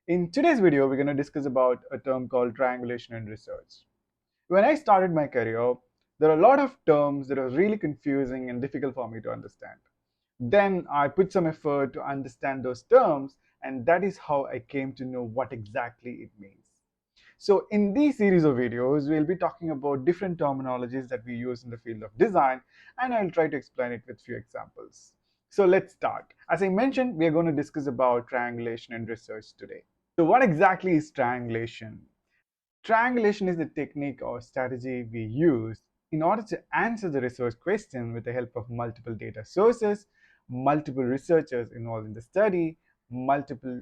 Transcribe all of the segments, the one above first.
In today's video, we're going to discuss about a term called triangulation in research. When I started my career, there are a lot of terms that are really confusing and difficult for me to understand. Then I put some effort to understand those terms, and that is how I came to know what exactly it means. So in this series of videos, we'll be talking about different terminologies that we use in the field of design, and I'll try to explain it with few examples. So let's start. As I mentioned, we are going to discuss about triangulation in research today. So what exactly is triangulation? Triangulation is the technique or strategy we use in order to answer the research question with the help of multiple data sources, multiple researchers involved in the study, multiple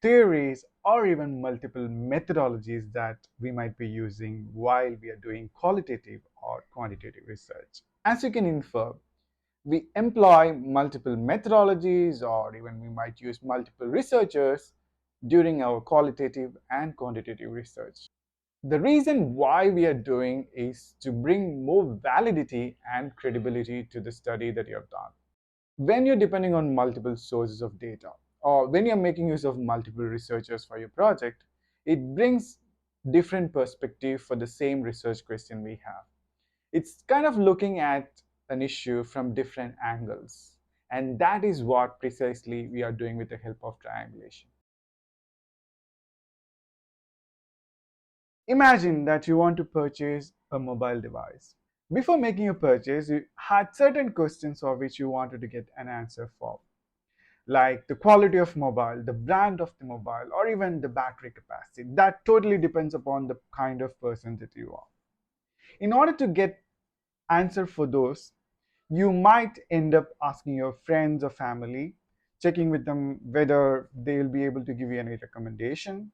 theories, or even multiple methodologies that we might be using while we are doing qualitative or quantitative research. As you can infer, we employ multiple methodologies, or even we might use multiple researchers during our qualitative and quantitative research. The reason why we are doing is to bring more validity and credibility to the study that you have done. When you're depending on multiple sources of data, or when you're making use of multiple researchers for your project, it brings different perspective for the same research question we have. It's kind of looking at an issue from different angles. And that is what precisely we are doing with the help of triangulation. Imagine that you want to purchase a mobile device. Before making a purchase, you had certain questions for which you wanted to get an answer for, like the quality of mobile, the brand of the mobile, or even the battery capacity. That totally depends upon the kind of person that you are. In order to get answer for those, you might end up asking your friends or family, checking with them whether they will be able to give you any recommendation.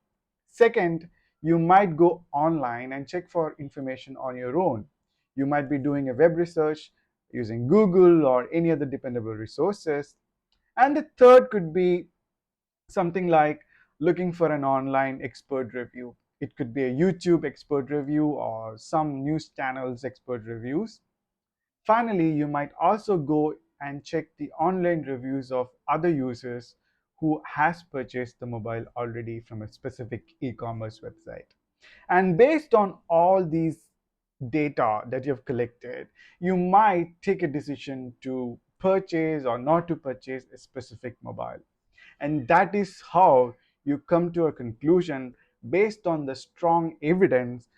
Second, you might go online and check for information on your own. You might be doing a web research using Google or any other dependable resources. And the third could be something like looking for an online expert review. It could be a YouTube expert review or some news channels expert reviews. Finally, you might also go and check the online reviews of other users who has purchased the mobile already from a specific e-commerce website. And based on all these data that you have collected, you might take a decision to purchase or not to purchase a specific mobile. And that is how you come to a conclusion based on the strong evidence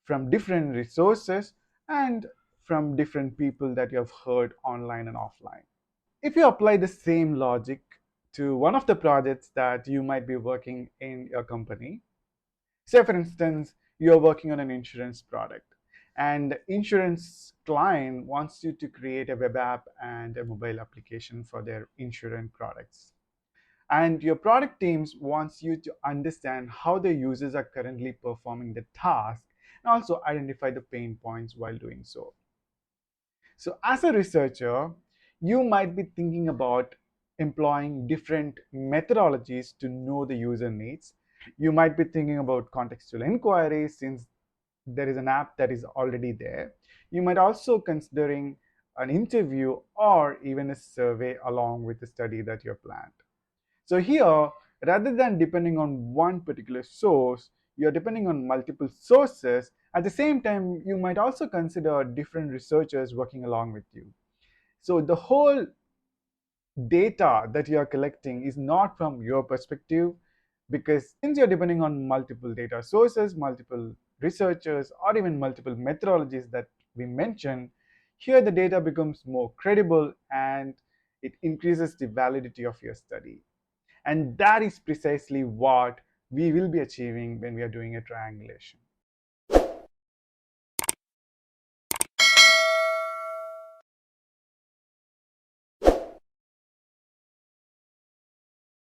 from different resources and from different people that you have heard online and offline. If you apply the same logic to one of the projects that you might be working in your company, say for instance, you're working on an insurance product and the insurance client wants you to create a web app and a mobile application for their insurance products. And your product teams wants you to understand how the users are currently performing the task and also identify the pain points while doing so. So as a researcher, you might be thinking about employing different methodologies to know the user needs. You might be thinking about contextual inquiries since there is an app that is already there. You might also considering an interview or even a survey along with the study that you have planned. So here, rather than depending on one particular source, you're depending on multiple sources. At the same time, you might also consider different researchers working along with you. So the whole data that you are collecting is not from your perspective, because since you're depending on multiple data sources, multiple researchers, or even multiple methodologies that we mentioned, here the data becomes more credible and it increases the validity of your study. And that is precisely what we will be achieving when we are doing a triangulation.